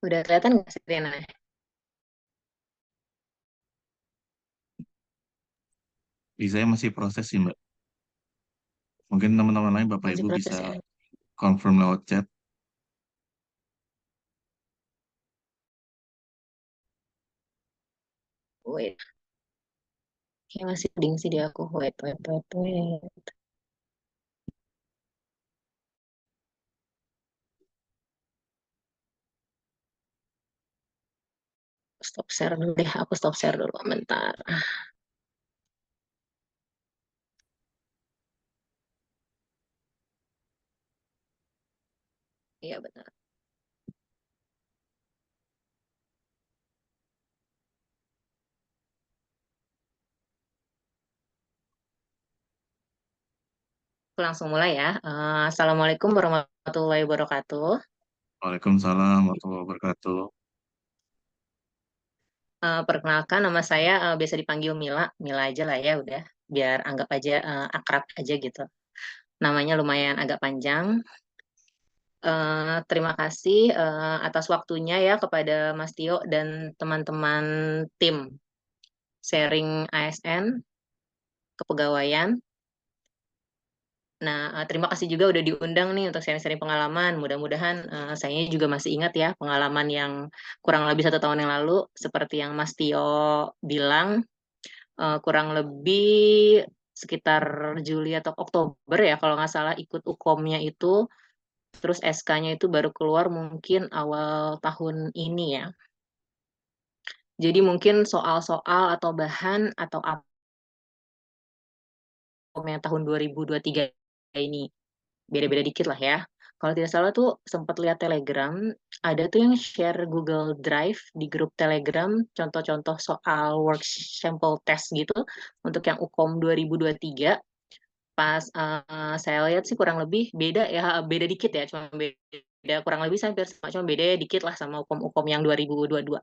Udah kelihatan nggak sih, Rena? Di saya masih proses sih, Mbak. Mungkin teman-teman lain, Bapak Masih Ibu bisa proses ya? confirm lewat chat. Wait. Kayak masih ding sih di aku. Wait. Stop share dulu deh. Aku stop share dulu. Bentar. Iya, benar. Aku langsung mulai ya. Assalamualaikum warahmatullahi wabarakatuh. Waalaikumsalam warahmatullahi wabarakatuh. Perkenalkan, nama saya biasa dipanggil Mila. Mila aja lah ya, udah. Biar anggap aja akrab aja gitu. Namanya lumayan agak panjang. Terima kasih atas waktunya ya kepada Mas Tio dan teman-teman tim sharing ASN kepegawaian. Nah, terima kasih juga udah diundang nih untuk sharing-sharing pengalaman. Mudah-mudahan saya juga masih ingat ya pengalaman yang kurang lebih 1 tahun yang lalu, seperti yang Mas Tio bilang, kurang lebih sekitar Juli atau Oktober ya kalau nggak salah ikut UKOM-nya itu, terus SK-nya itu baru keluar mungkin awal tahun ini ya. Jadi mungkin soal-soal atau bahan atau apa yang tahun 2023 ini beda-beda dikit lah ya. Kalau tidak salah tuh sempat lihat Telegram, ada tuh yang share Google Drive di grup Telegram, contoh-contoh soal work sample test gitu untuk yang UKOM 2023. Pas saya lihat sih kurang lebih beda ya, beda dikit ya, cuma beda kurang lebih hampir sama, cuma beda dikit lah sama UKOM-UKOM yang 2022.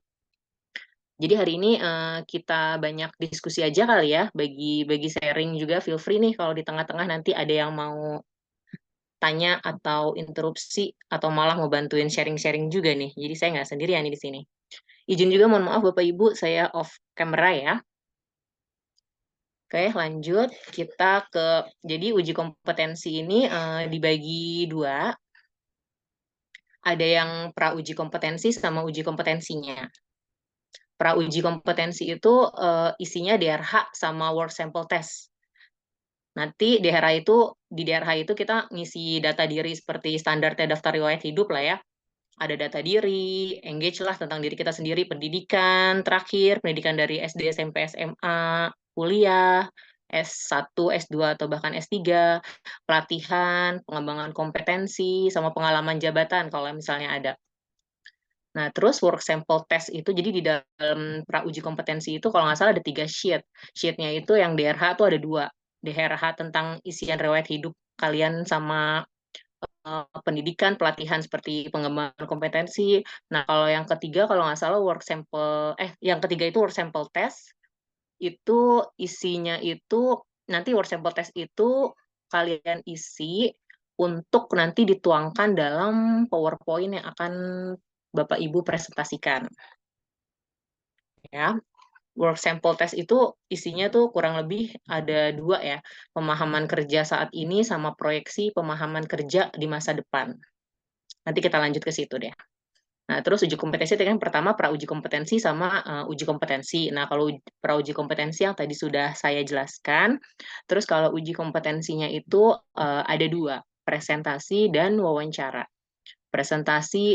Jadi hari ini kita banyak diskusi aja kali ya, bagi sharing juga, feel free nih kalau di tengah-tengah nanti ada yang mau tanya atau interupsi atau malah mau bantuin sharing-sharing juga nih. Jadi saya nggak sendirian nih di sini. Izin juga mohon maaf Bapak Ibu, saya off camera ya. Oke, lanjut kita ke jadi uji kompetensi ini dibagi dua. Ada yang pra uji kompetensi sama uji kompetensinya. Pra uji kompetensi itu isinya DRH sama work sample test. Nanti di DRH itu kita ngisi data diri seperti standarnya daftar riwayat hidup lah ya. Ada data diri, engage lah tentang diri kita sendiri, pendidikan terakhir, pendidikan dari SD, SMP, SMA, kuliah, S1, S2, atau bahkan S3, pelatihan, pengembangan kompetensi, sama pengalaman jabatan kalau misalnya ada. Nah, terus work sample test itu, jadi di dalam pra uji kompetensi itu kalau nggak salah ada 3 sheet. Sheetnya itu yang DRH tuh ada 2. DRH tentang isian riwayat hidup kalian sama pendidikan, pelatihan seperti pengembangan kompetensi. Nah, kalau yang ketiga, kalau nggak salah yang ketiga itu work sample test, itu isinya itu, nanti work sample test itu kalian isi untuk nanti dituangkan dalam PowerPoint yang akan Bapak Ibu presentasikan. Ya, work sample test itu isinya tuh kurang lebih ada 2 ya, pemahaman kerja saat ini sama proyeksi pemahaman kerja di masa depan. Nanti kita lanjut ke situ deh. Nah, terus uji kompetensi itu kan pertama pra uji kompetensi sama uji kompetensi. Nah, kalau pra uji kompetensi yang tadi sudah saya jelaskan, terus kalau uji kompetensinya itu ada 2, presentasi dan wawancara. Presentasi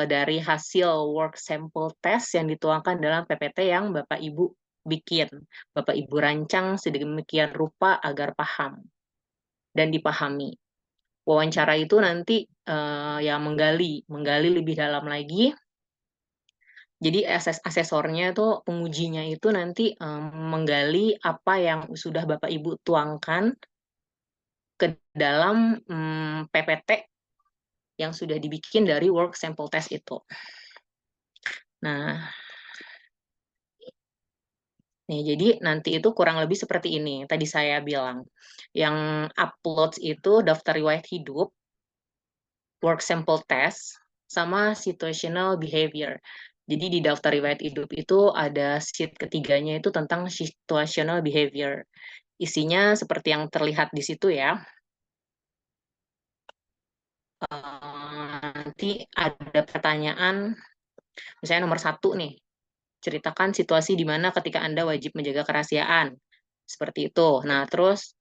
dari hasil work sample test yang dituangkan dalam PPT yang Bapak Ibu bikin. Bapak Ibu rancang sedemikian rupa agar paham dan dipahami. Wawancara itu nanti yang menggali lebih dalam lagi. Jadi asesornya tuh, pengujinya itu nanti menggali apa yang sudah Bapak Ibu tuangkan ke dalam PPT yang sudah dibikin dari work sample test itu. Nah, nih jadi nanti itu kurang lebih seperti ini. Tadi saya bilang, yang upload itu daftar riwayat hidup, work sample test, sama situational behavior. Jadi di daftar riwayat hidup itu ada sheet ketiganya itu tentang situational behavior. Isinya seperti yang terlihat di situ ya. Nanti ada pertanyaan, misalnya nomor 1 nih, ceritakan situasi di mana ketika Anda wajib menjaga kerahasiaan. Seperti itu. Nah, terus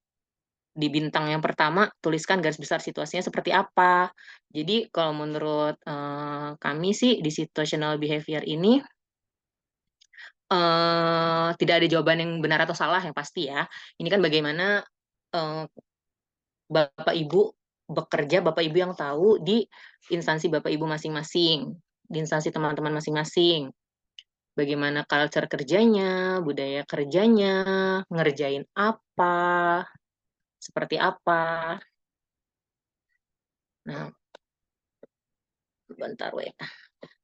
di bintang yang pertama, tuliskan garis besar situasinya seperti apa. Jadi, kalau menurut kami sih, di situational behavior ini, tidak ada jawaban yang benar atau salah yang pasti ya. Ini kan bagaimana eh, Bapak Ibu bekerja, Bapak Ibu yang tahu di instansi Bapak Ibu masing-masing, di instansi teman-teman masing-masing. Bagaimana culture kerjanya, budaya kerjanya, ngerjain apa, seperti apa. Nah, bentar weh.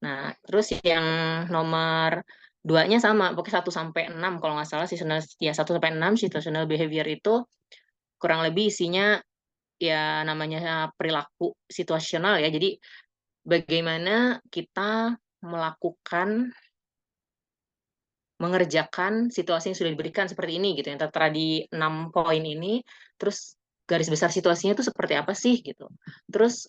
Nah, terus yang nomor 2-nya sama, pokoknya 1 sampai 6 kalau nggak salah, seasonal, ya 1 sampai 6 situational behavior itu kurang lebih isinya ya namanya perilaku situasional ya. Jadi bagaimana kita melakukan, mengerjakan situasi yang sudah diberikan seperti ini gitu, yang tertera di 6 poin ini, terus garis besar situasinya itu seperti apa sih gitu. Terus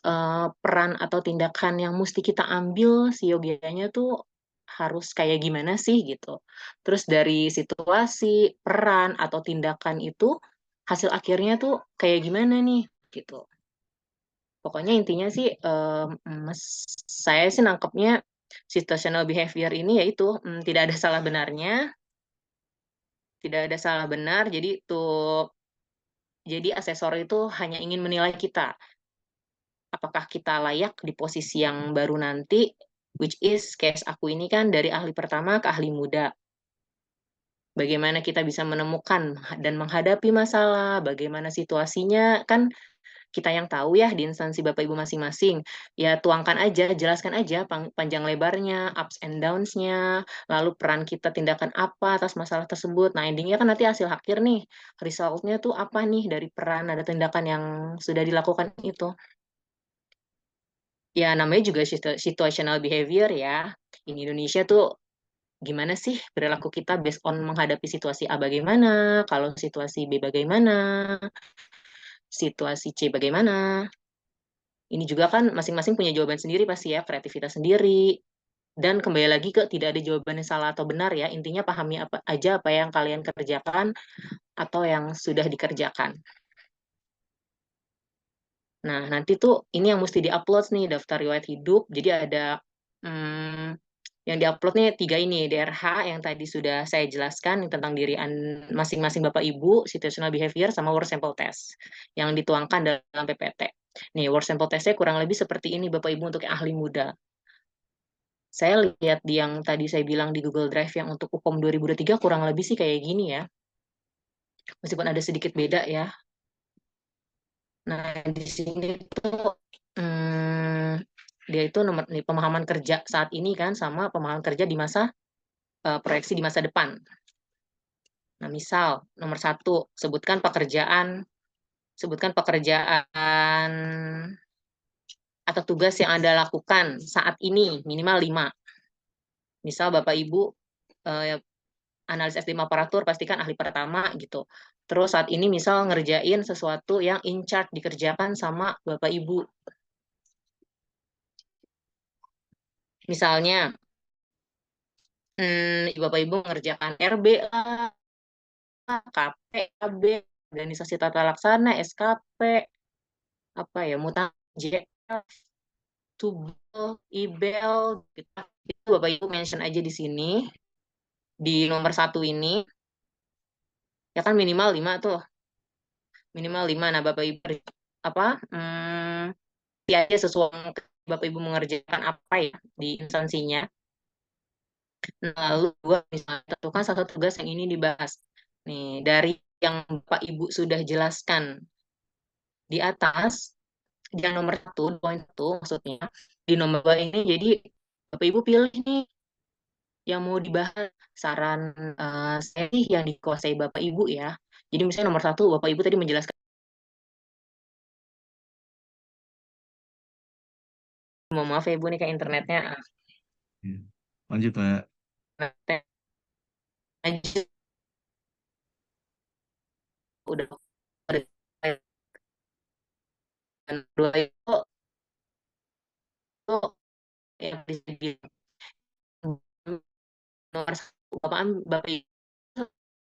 peran atau tindakan yang mesti kita ambil si yogianya tuh harus kayak gimana sih gitu. Terus dari situasi, peran atau tindakan itu hasil akhirnya tuh kayak gimana nih gitu. Pokoknya intinya sih saya sih nangkepnya situational behavior ini yaitu tidak ada salah benarnya, tidak ada salah benar. Jadi asesor itu hanya ingin menilai kita apakah kita layak di posisi yang baru nanti, which is case aku ini kan dari ahli pertama ke ahli muda. Bagaimana kita bisa menemukan dan menghadapi masalah, bagaimana situasinya, kan kita yang tahu ya di instansi Bapak Ibu masing-masing. Ya tuangkan aja, jelaskan aja panjang lebarnya, ups and downs-nya, lalu peran kita tindakan apa atas masalah tersebut. Nah, endingnya kan nanti hasil akhir nih, result-nya tuh apa nih dari peran ada tindakan yang sudah dilakukan itu. Ya namanya juga situational behavior ya. Di Indonesia tuh gimana sih perilaku kita based on menghadapi situasi A bagaimana, kalau situasi B bagaimana, situasi C bagaimana. Ini juga kan masing-masing punya jawaban sendiri pasti ya, kreativitas sendiri. Dan kembali lagi ke tidak ada jawaban yang salah atau benar ya. Intinya pahami apa aja apa yang kalian kerjakan atau yang sudah dikerjakan. Nah, nanti tuh ini yang mesti diupload nih daftar riwayat hidup. Jadi ada hmm, yang diupload nih 3 ini, DRH yang tadi sudah saya jelaskan tentang diri masing-masing Bapak Ibu, situational behavior sama work sample test yang dituangkan dalam PPT. Nih, work sample testnya kurang lebih seperti ini Bapak Ibu untuk yang ahli muda. Saya lihat di yang tadi saya bilang di Google Drive yang untuk UPOM 2023 kurang lebih sih kayak gini ya. Meskipun ada sedikit beda ya. Nah, di sini tuh dia itu nomor nih, pemahaman kerja saat ini kan sama pemahaman kerja di masa proyeksi di masa depan. Nah, misal nomor 1 sebutkan pekerjaan atau tugas yang Anda lakukan saat ini minimal 5. Misal Bapak Ibu analis S5 aparatur pastikan ahli pertama gitu. Terus saat ini misal ngerjain sesuatu yang in charge dikerjakan sama Bapak Ibu. Misalnya, Bapak Ibu ngerjakan RB lah, KP, KB, organisasi tata laksana, SKP, apa ya, mutan, JF, Tubel, IBEL, gitu. Itu Bapak Ibu mention aja di sini, di nomor 1 ini, ya kan minimal 5 tuh, minimal 5. Nah, Bapak Ibu apa, ya sesuai Bapak Ibu mengerjakan apa ya di instansinya. Nah, lalu dua misalnya tentukan satu tugas yang ini dibahas. Nih, dari yang Bapak Ibu sudah jelaskan di atas, yang nomor 1, poin 1 maksudnya, di nomor 2 ini, jadi Bapak Ibu pilih nih yang mau dibahas. Saran saya sih yang dikuasai Bapak Ibu ya. Jadi misalnya nomor 1, Bapak Ibu tadi menjelaskan Maaf ya Ibu nih kayak internetnya. Iya. Lanjut, Mbak. Aja udah dua itu yang bisa dibilang nomor satu bapak ibu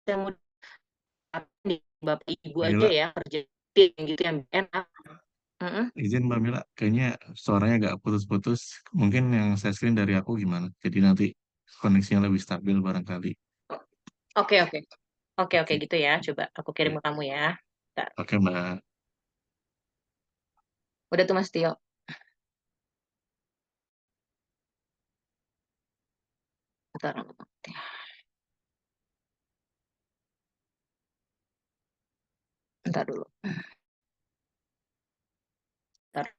yang mau di bapak ibu Mbak aja Mila, ya kerja tim gitu yang enak. Mm-mm. izin Mbak Mila, kayaknya suaranya agak putus-putus. Mungkin yang saya screen dari aku gimana? Jadi nanti koneksinya lebih stabil barangkali. Oke oke oke Oke, gitu ya. Coba aku kirim ya. ke kamu ya. Bentar. Oke, Mbak. Udah tuh Mas Tio. Bentar, bentar dulu. Bentar.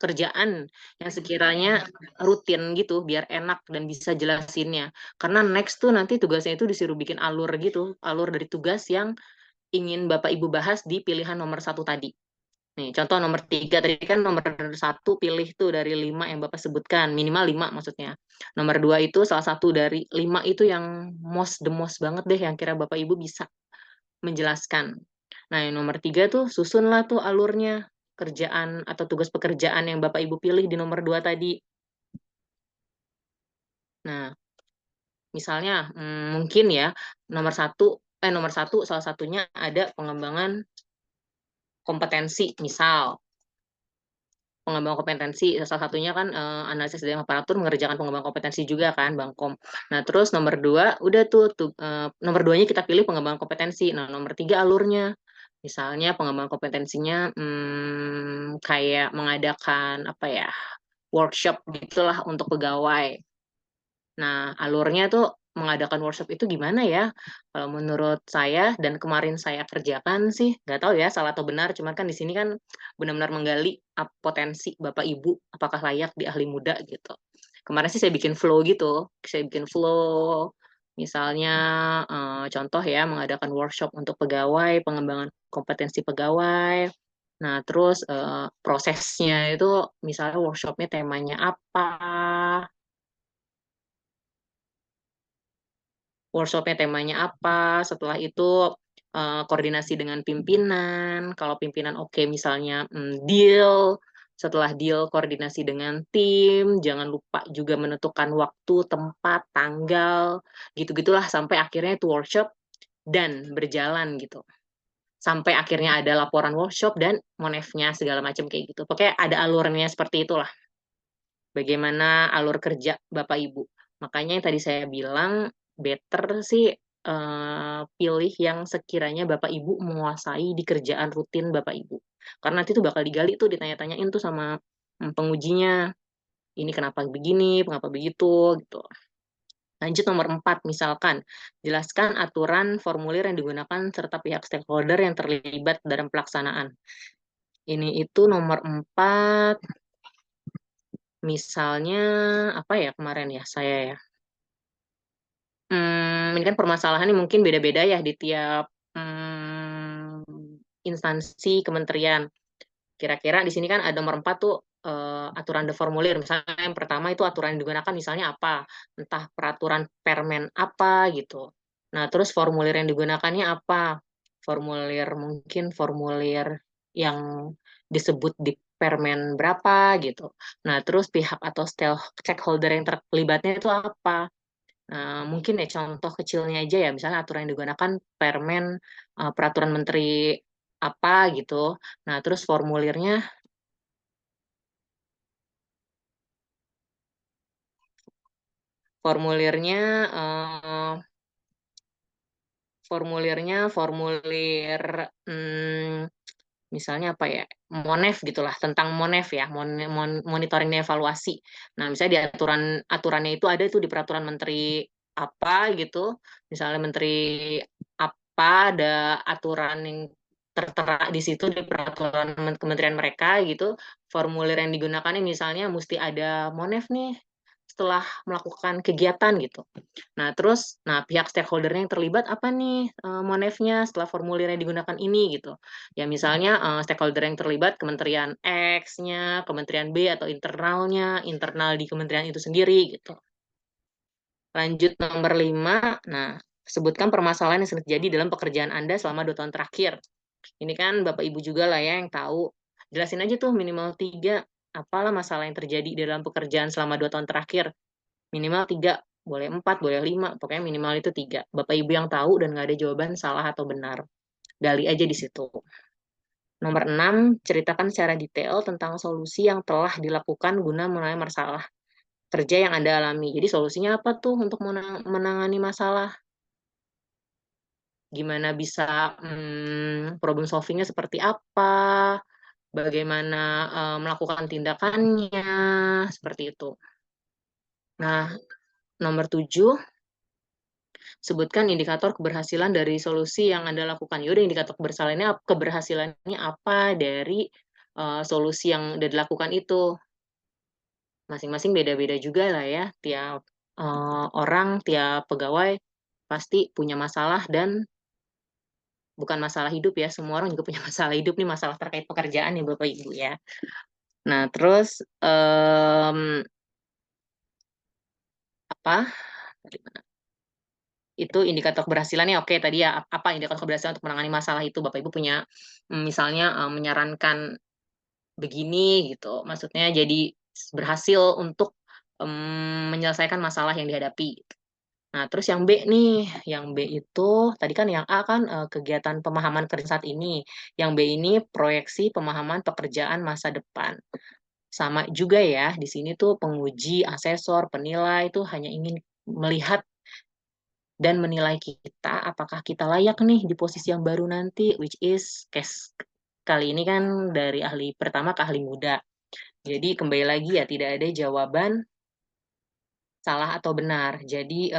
Kerjaan yang sekiranya rutin gitu biar enak dan bisa jelasinnya. Karena next tuh nanti tugasnya itu disuruh bikin alur gitu, alur dari tugas yang ingin Bapak Ibu bahas di pilihan nomor satu tadi. Nih, contoh nomor tiga tadi kan nomor satu pilih tuh dari lima yang Bapak sebutkan, minimal lima maksudnya. Nomor dua itu salah satu dari lima itu yang the most banget deh yang kira Bapak Ibu bisa menjelaskan. Nah, yang nomor tiga tuh susunlah tuh alurnya kerjaan atau tugas pekerjaan yang Bapak Ibu pilih di nomor dua tadi. Nah, misalnya mungkin ya nomor satu salah satunya ada pengembangan kompetensi, misal pengembangan kompetensi salah satunya kan analisis dan aparatur mengerjakan pengembangan kompetensi juga kan Bangkom. Nah terus nomor dua udah nomor duanya kita pilih pengembangan kompetensi. Nah nomor tiga alurnya misalnya pengembangan kompetensinya kayak mengadakan apa ya workshop gitulah untuk pegawai. Nah, alurnya tuh mengadakan workshop itu gimana ya? Kalau menurut saya dan kemarin saya kerjakan sih, nggak tahu ya salah atau benar, cuman kan di sini kan benar-benar menggali potensi Bapak Ibu, apakah layak di ahli muda gitu. Kemarin sih saya bikin flow, misalnya contoh ya mengadakan workshop untuk pegawai, pengembangan kompetensi pegawai. Nah, terus prosesnya itu misalnya workshopnya temanya apa, workshopnya temanya apa, setelah itu koordinasi dengan pimpinan, kalau pimpinan oke misalnya deal, setelah deal koordinasi dengan tim, jangan lupa juga menentukan waktu, tempat, tanggal, gitu-gitulah sampai akhirnya itu workshop dan berjalan gitu. Sampai akhirnya ada laporan workshop dan monefnya segala macam kayak gitu. Pokoknya ada alurnya seperti itulah. Bagaimana alur kerja Bapak Ibu. Makanya yang tadi saya bilang better sih pilih yang sekiranya Bapak Ibu menguasai di kerjaan rutin Bapak Ibu. Karena nanti tuh bakal digali tuh ditanya-tanyain tuh sama pengujinya. Ini kenapa begini, kenapa begitu gitu. Lanjut nomor 4 misalkan, jelaskan aturan formulir yang digunakan serta pihak stakeholder yang terlibat dalam pelaksanaan. Ini itu nomor 4 misalnya apa ya kemarin ya saya ya. Ini kan permasalahannya mungkin beda-beda ya di tiap instansi kementerian. Kira-kira di sini kan ada nomor 4 tuh aturan de formulir. Misalnya yang pertama itu aturan yang digunakan misalnya apa? Entah peraturan permen apa gitu. Nah, terus formulir yang digunakannya apa? Formulir yang disebut di permen berapa gitu. Nah, terus pihak atau stakeholder yang terlibatnya itu apa? Mungkin ya contoh kecilnya aja ya, misalnya aturan yang digunakan permen peraturan menteri apa gitu. Nah, terus formulirnya eh, formulir misalnya apa ya monef gitulah tentang monef ya monitoring dan evaluasi. Nah misalnya di aturannya itu ada itu di peraturan menteri apa gitu, misalnya menteri apa ada aturan yang tertera di situ di peraturan kementerian mereka gitu, formulir yang digunakannya misalnya mesti ada monef nih setelah melakukan kegiatan gitu. Nah, terus, pihak stakeholder yang terlibat apa nih, monefnya setelah formulir yang digunakan ini gitu. Ya misalnya, stakeholder yang terlibat Kementerian X-nya, Kementerian B atau internalnya, internal di kementerian itu sendiri gitu. Lanjut nomor 5, nah sebutkan permasalahan yang sering terjadi dalam pekerjaan Anda selama 2 tahun terakhir. Ini kan Bapak Ibu juga lah ya yang tahu. Jelasin aja tuh minimal 3, apalah masalah yang terjadi di dalam pekerjaan selama 2 tahun terakhir. Minimal 3, boleh 4, boleh 5, pokoknya minimal itu 3. Bapak Ibu yang tahu dan nggak ada jawaban salah atau benar. Gali aja di situ. Nomor 6, ceritakan secara detail tentang solusi yang telah dilakukan guna menangani masalah kerja yang Anda alami. Jadi solusinya apa tuh untuk menangani masalah? Gimana bisa, problem solving-nya seperti apa? Bagaimana, melakukan tindakannya, seperti itu. Nah, nomor 7, sebutkan indikator keberhasilan dari solusi yang Anda lakukan. Yaudah indikator keberhasilannya apa dari, solusi yang udah dilakukan itu. Masing-masing beda-beda juga lah ya, tiap, orang, tiap pegawai pasti punya masalah dan bukan masalah hidup ya, semua orang juga punya masalah hidup nih, masalah terkait pekerjaan ya Bapak Ibu ya. Nah terus, apa, tadi itu indikator keberhasilannya oke tadi ya, apa indikator keberhasilan untuk menangani masalah itu, Bapak Ibu punya, misalnya, menyarankan begini gitu, maksudnya jadi berhasil untuk, menyelesaikan masalah yang dihadapi. Nah, terus yang B nih, yang B itu tadi kan yang A kan, kegiatan pemahaman kerja saat ini, yang B ini proyeksi pemahaman pekerjaan masa depan. Sama juga ya, di sini tuh penguji, asesor, penilai itu hanya ingin melihat dan menilai kita, apakah kita layak nih di posisi yang baru nanti, which is case kali ini kan dari ahli pertama ke ahli muda. Jadi kembali lagi ya, tidak ada jawaban salah atau benar. Jadi,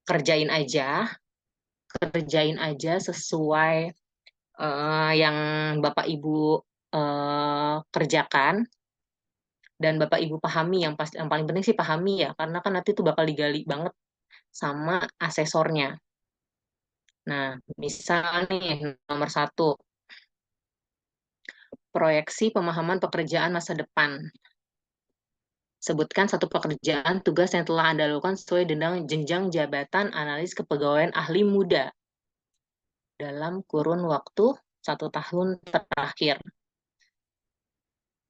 kerjain aja kerjain aja sesuai, yang Bapak Ibu, kerjakan dan Bapak Ibu pahami, yang paling penting sih pahami ya, karena kan nanti tuh bakal digali banget sama asesornya. Nah, misal nih nomor 1, proyeksi pemahaman pekerjaan masa depan. Sebutkan satu pekerjaan tugas yang telah Anda lakukan sesuai dengan jenjang jabatan analis kepegawaian ahli muda dalam kurun waktu 1 tahun terakhir.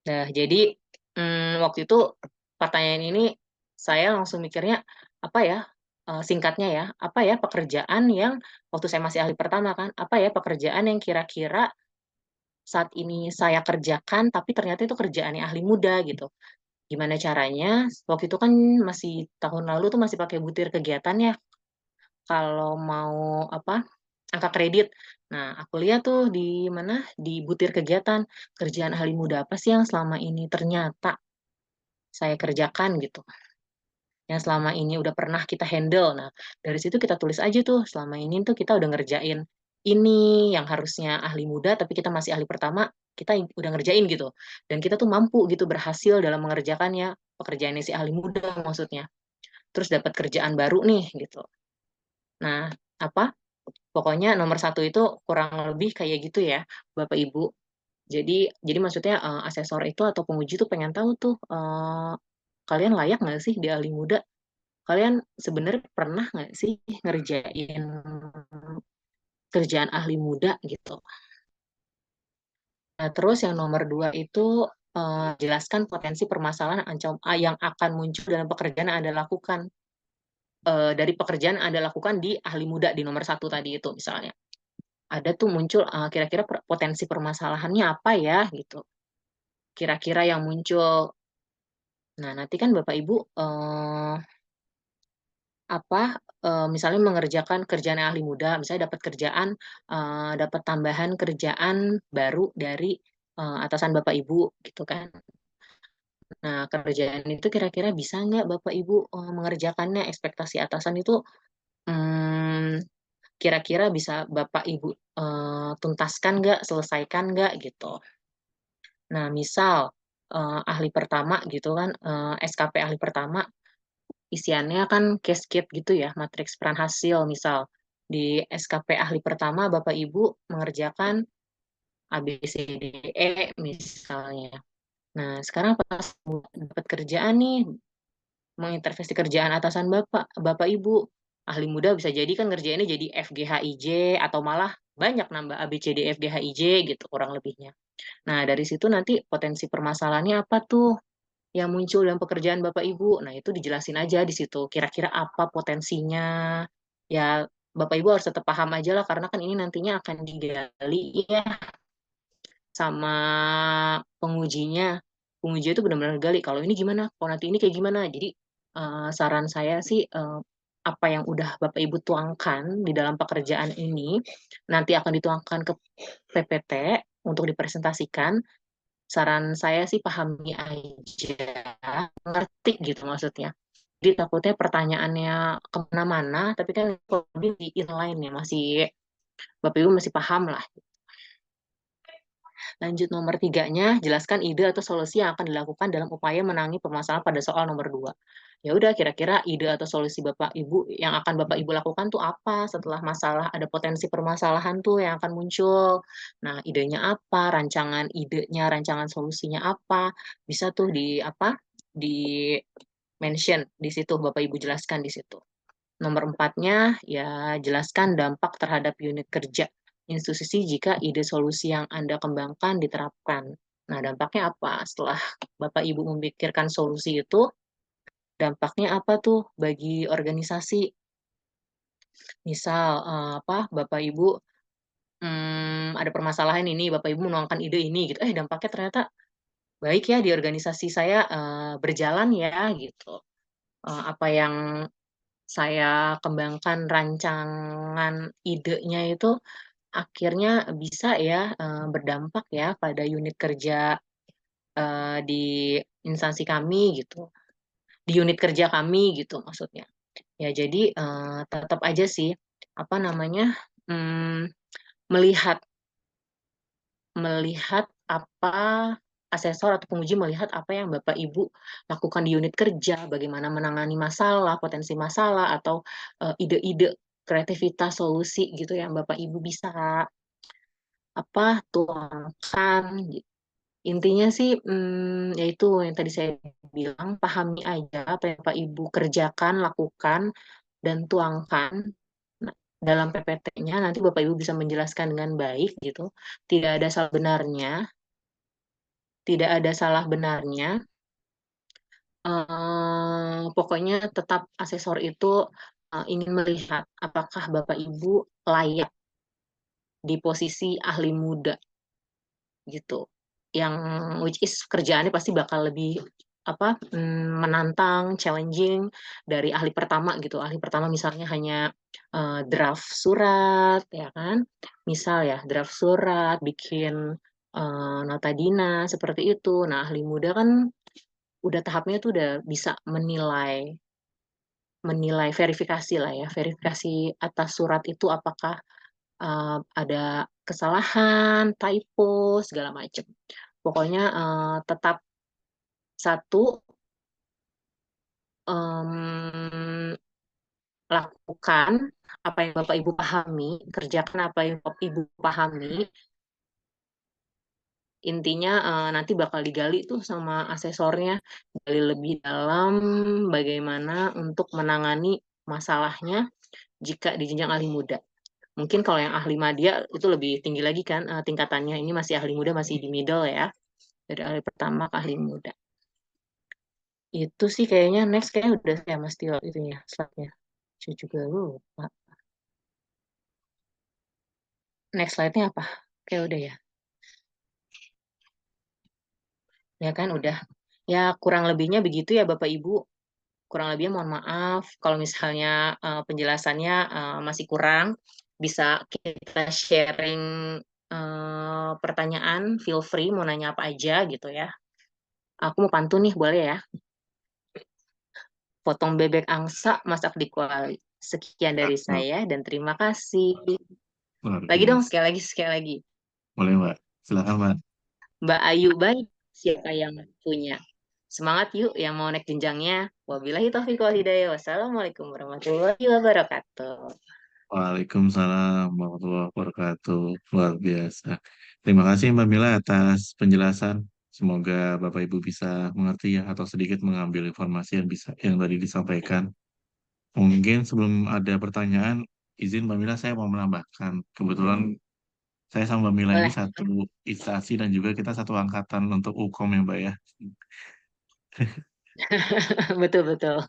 Nah, jadi, waktu itu pertanyaan ini saya langsung mikirnya, apa ya, singkatnya ya, apa ya pekerjaan yang waktu saya masih ahli pertama kan, apa ya pekerjaan yang kira-kira saat ini saya kerjakan, tapi ternyata itu kerjaannya ahli muda gitu. Gimana caranya, waktu itu kan masih tahun lalu tuh masih pakai butir kegiatan ya, kalau mau apa, angka kredit. Nah, aku lihat tuh di mana, di butir kegiatan, kerjaan ahli muda apa sih yang selama ini ternyata saya kerjakan gitu, yang selama ini udah pernah kita handle. Nah, dari situ kita tulis aja tuh, selama ini tuh kita udah ngerjain ini yang harusnya ahli muda, tapi kita masih ahli pertama, kita udah ngerjain gitu. Dan kita tuh mampu gitu berhasil dalam mengerjakannya, pekerjaannya si ahli muda maksudnya. Terus dapat kerjaan baru nih gitu. Nah, apa, pokoknya nomor 1 itu kurang lebih kayak gitu ya, Bapak Ibu. Jadi maksudnya, asesor itu atau penguji tuh pengen tahu tuh, kalian layak nggak sih di ahli muda? Kalian sebenarnya pernah nggak sih ngerjain kerjaan ahli muda gitu? Nah, terus yang nomor 2 itu, jelaskan potensi permasalahan yang akan muncul dalam pekerjaan yang Anda lakukan, dari pekerjaan yang Anda lakukan di ahli muda di nomor 1 tadi itu misalnya. Ada tuh muncul, kira-kira potensi permasalahannya apa ya gitu, kira-kira yang muncul. Nah, nanti kan Bapak Ibu, misalnya mengerjakan kerjaan yang ahli muda, misalnya dapat kerjaan, dapat tambahan kerjaan baru dari, atasan Bapak Ibu gitu kan. Nah, kerjaan itu kira-kira bisa nggak Bapak Ibu, mengerjakannya, ekspektasi atasan itu, mmm, kira-kira bisa Bapak Ibu, tuntaskan nggak, selesaikan nggak gitu. Nah, misal, ahli pertama gitu kan, SKP ahli pertama, isiannya kan case kit gitu ya, matriks peran hasil misal. Di SKP ahli pertama Bapak Ibu mengerjakan A, B, C, D, E misalnya. Nah, sekarang pas dapat kerjaan nih, mengintervensi kerjaan atasan Bapak Ibu. Ahli muda bisa jadi kan ngerjainnya jadi F, G, H, I, J, atau malah banyak nambah A, B, C, D, F, G, H, I, J gitu kurang lebihnya. Nah, dari situ nanti potensi permasalahannya apa tuh yang muncul dalam pekerjaan Bapak Ibu. Nah, itu dijelasin aja di situ. Kira-kira apa potensinya. Ya, Bapak Ibu harus tetap paham aja lah, karena kan ini nantinya akan digali ya sama pengujinya. Penguji itu benar-benar gali. Kalau ini gimana? Kalau nanti ini kayak gimana? Jadi, saran saya sih, apa yang udah Bapak Ibu tuangkan di dalam pekerjaan ini, nanti akan dituangkan ke PPT untuk dipresentasikan. Saran saya sih pahami aja, ngerti gitu maksudnya. Jadi takutnya pertanyaannya kemana-mana, tapi kan lebih di inline ya, masih Bapak Ibu masih paham lah. Lanjut nomor tiganya, jelaskan ide atau solusi yang akan dilakukan dalam upaya menangani permasalahan pada soal nomor 2. Ya udah, kira-kira ide atau solusi Bapak Ibu yang akan Bapak Ibu lakukan tuh apa setelah masalah ada potensi permasalahan tuh yang akan muncul. Nah, idenya apa, rancangan idenya, rancangan solusinya apa, bisa tuh di apa? Di mention di situ, Bapak Ibu jelaskan di situ. Nomor empatnya, ya jelaskan dampak terhadap unit kerja institusi jika ide solusi yang Anda kembangkan diterapkan. Nah, dampaknya apa? Setelah Bapak Ibu memikirkan solusi itu, dampaknya apa tuh bagi organisasi? Misal, apa, Bapak Ibu ada permasalahan ini, Bapak Ibu menuangkan ide ini gitu. Dampaknya ternyata baik ya di organisasi saya, berjalan ya gitu. Apa yang saya kembangkan rancangan idenya itu akhirnya bisa ya, berdampak ya pada unit kerja, di instansi kami gitu, di unit kerja kami gitu maksudnya. Ya jadi, tetap aja sih, apa namanya, mmm, melihat melihat apa asesor atau penguji melihat apa yang Bapak Ibu lakukan di unit kerja, bagaimana menangani masalah, potensi masalah, atau, ide-ide kreativitas solusi gitu yang Bapak Ibu bisa, apa, tuangkan gitu. Intinya sih, yaitu yang tadi saya bilang, pahami aja apa yang Bapak Ibu kerjakan, lakukan, dan tuangkan. Nah, dalam PPT-nya nanti Bapak Ibu bisa menjelaskan dengan baik gitu, tidak ada salah benarnya, tidak ada salah benarnya, pokoknya tetap asesor itu, ingin melihat apakah Bapak Ibu layak di posisi ahli muda gitu. Yang which is kerjaannya pasti bakal lebih apa, menantang, challenging dari ahli pertama gitu. Ahli pertama misalnya hanya, draft surat ya kan, misal ya draft surat, bikin, nota dinas seperti itu. Nah, ahli muda kan udah tahapnya tuh udah bisa menilai menilai verifikasi lah ya, verifikasi atas surat itu apakah, ada kesalahan, typo, segala macam. Pokoknya, tetap satu, mmm, lakukan apa yang Bapak Ibu pahami, kerjakan apa yang Bapak Ibu pahami, intinya, nanti bakal digali tuh sama asesornya, gali lebih dalam bagaimana untuk menangani masalahnya jika di jenjang ahli muda. Mungkin kalau yang ahli madya itu lebih tinggi lagi kan, tingkatannya, ini masih ahli muda, masih di middle ya, dari ahli pertama ke ahli muda. Itu sih kayaknya next kayaknya udah ya Mas Tio itunya, slide-nya. Saya juga lupa. Next slide-nya apa? Kayak udah ya. Ya kan udah. Ya kurang lebihnya begitu ya Bapak Ibu. Kurang lebihnya mohon maaf kalau misalnya penjelasannya masih kurang. Bisa kita sharing pertanyaan, feel free mau nanya apa aja gitu ya. Aku mau pantun nih, boleh ya? Potong bebek angsa, masak di kuali. Sekian dari Mbak. saya dan terima kasih. Luar Lagi dong, biasa. sekali lagi, sekali lagi. Boleh, Mbak. Silakan, Mbak. Mbak Ayu, baik. siapa yang punya. Semangat yuk yang mau naik jenjangnya. Wabillahi taufiq wal hidayah. Wassalamualaikum warahmatullahi wabarakatuh. Waalaikumsalam warahmatullahi wabarakatuh. Luar biasa. Terima kasih Mbak Mila atas penjelasan. Semoga Bapak Ibu bisa mengerti ya atau sedikit mengambil informasi yang tadi disampaikan. Mungkin sebelum ada pertanyaan, izin Mbak Mila saya mau menambahkan. Kebetulan saya sama Mbak Mila ini Boleh. satu instansi dan juga kita satu angkatan untuk UKOM ya Mbak ya. Betul-betul.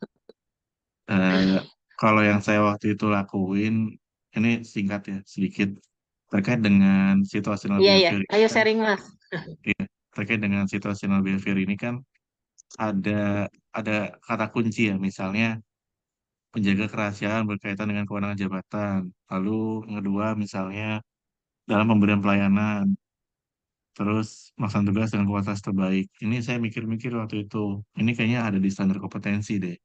Eh, Kalau yang saya waktu itu lakuin, ini singkat ya, sedikit terkait dengan situational Iya, iya. behavior ini Ayo kan, sharing, Mas. ya, terkait dengan situational behavior ini kan ada ada kata kunci ya, misalnya penjaga kerahasiaan berkaitan dengan kewenangan jabatan. Lalu yang kedua misalnya dalam pemberian pelayanan, terus melaksanakan tugas dengan kualitas terbaik. Ini saya mikir-mikir waktu itu, ini kayaknya ada di standar kompetensi deh.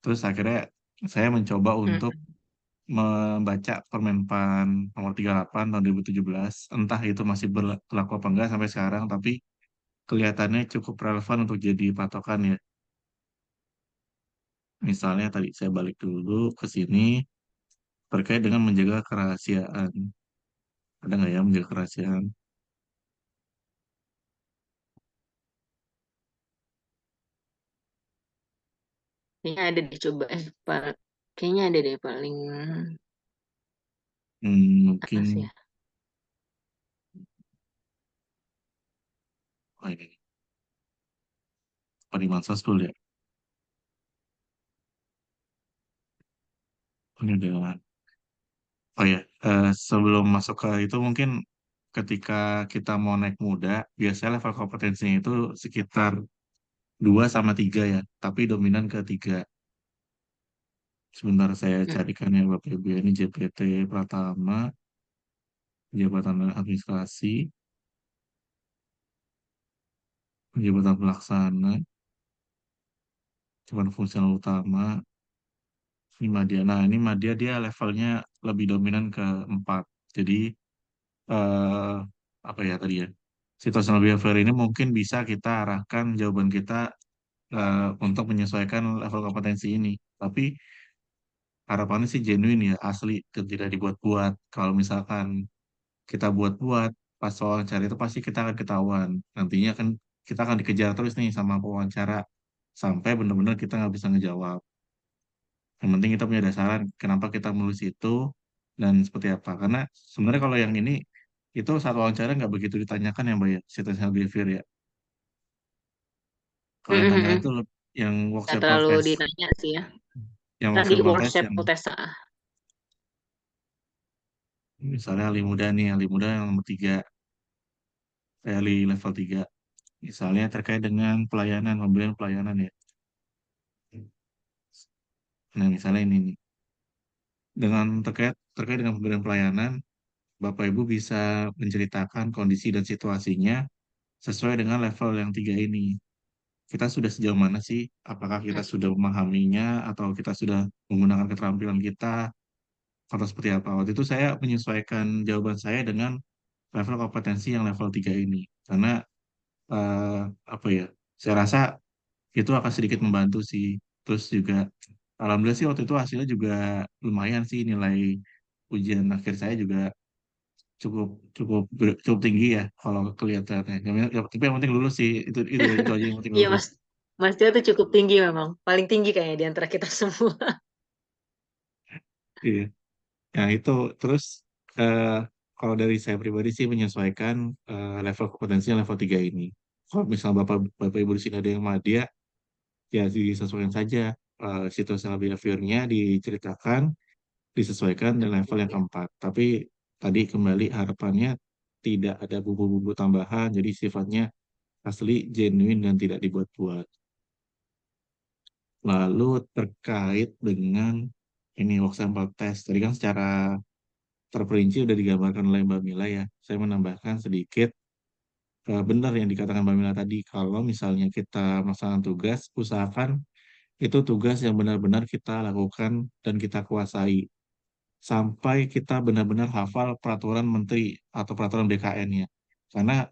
Terus akhirnya saya mencoba untuk Mm. membaca Permenpan nomor 38 tahun 2017, entah itu masih berlaku apa enggak sampai sekarang, tapi kelihatannya cukup relevan untuk jadi patokan ya. Misalnya tadi saya balik dulu ke sini terkait dengan menjaga kerahasiaan. Ada nggak ya menjaga kerahasiaan? Kayaknya ada deh, coba. Kayaknya ada deh paling atas Mungkin ya. oh ini Pariman Sospul ya. Ini udah. Oh ya, sebelum masuk ke itu mungkin ketika kita mau naik muda, biasanya level kompetensinya itu sekitar 2 sama 3 ya, tapi dominan ke 3. Sebentar saya Mm. carikan ya Bapak Ibu. Ini JPT Pratama, Jabatan Administrasi, Jabatan Pelaksana, Jabatan Fungsional Utama, ini Madya. Nah, ini Madya dia levelnya lebih dominan ke 4. Jadi, eh, apa ya tadi ya, situational behavior ini mungkin bisa kita arahkan jawaban kita untuk menyesuaikan level kompetensi ini. Tapi harapannya sih genuine ya, asli, dan tidak dibuat-buat. Kalau misalkan kita buat-buat pas wawancara itu pasti kita akan ketahuan. Nantinya kan kita akan dikejar terus nih sama pewawancara sampai benar-benar kita nggak bisa ngejawab. Yang penting kita punya dasaran kenapa kita menulis itu dan seperti apa. Karena sebenarnya kalau yang ini itu saat wawancara nggak begitu ditanyakan ya Mbak ya, situational behavior ya. Kalau yang tanyakan itu Mm-mm. yang Nggak workshop terlalu test, ditanya sih ya. yang Tadi workshop test workshop yang tes. misalnya ahli muda nih, ahli muda yang nomor 3, ahli level 3. Misalnya terkait dengan pelayanan, pemberian pelayanan ya. Nah, misalnya ini nih. Dengan terkait dengan pemberian pelayanan, Bapak Ibu bisa menceritakan kondisi dan situasinya sesuai dengan level yang 3 ini. Kita sudah sejauh mana sih? Apakah kita sudah memahaminya atau kita sudah menggunakan keterampilan kita atau seperti apa? Waktu itu saya menyesuaikan jawaban saya dengan level kompetensi yang level 3 ini. Karena apa ya? Saya rasa itu akan sedikit membantu sih. Terus juga alhamdulillah sih waktu itu hasilnya juga lumayan sih, nilai ujian akhir saya juga cukup cukup tinggi ya kalau kelihatannya. Tapi yang penting lulus sih, itu aja yang penting Iya, lulus. Mas. Mas Tio tuh cukup tinggi memang. Paling tinggi kayaknya di antara kita semua. Iya. Nah itu terus eh, kalau dari saya pribadi sih menyesuaikan level kompetensi yang level 3 ini. Kalau misalnya bapak ibu di sini ada yang madya, ya disesuaikan saja situational behavior-nya diceritakan, disesuaikan dengan level yang keempat. Tapi tadi kembali harapannya tidak ada bumbu-bumbu tambahan, jadi sifatnya asli, genuine, dan tidak dibuat-buat. Lalu terkait dengan ini work sample test, tadi kan secara terperinci udah digambarkan oleh Mbak Mila ya. Saya menambahkan sedikit, benar yang dikatakan Mbak Mila tadi, kalau misalnya kita melaksanakan tugas, usahakan itu tugas yang benar-benar kita lakukan dan kita kuasai sampai kita benar-benar hafal peraturan menteri atau peraturan BKN-nya. Karena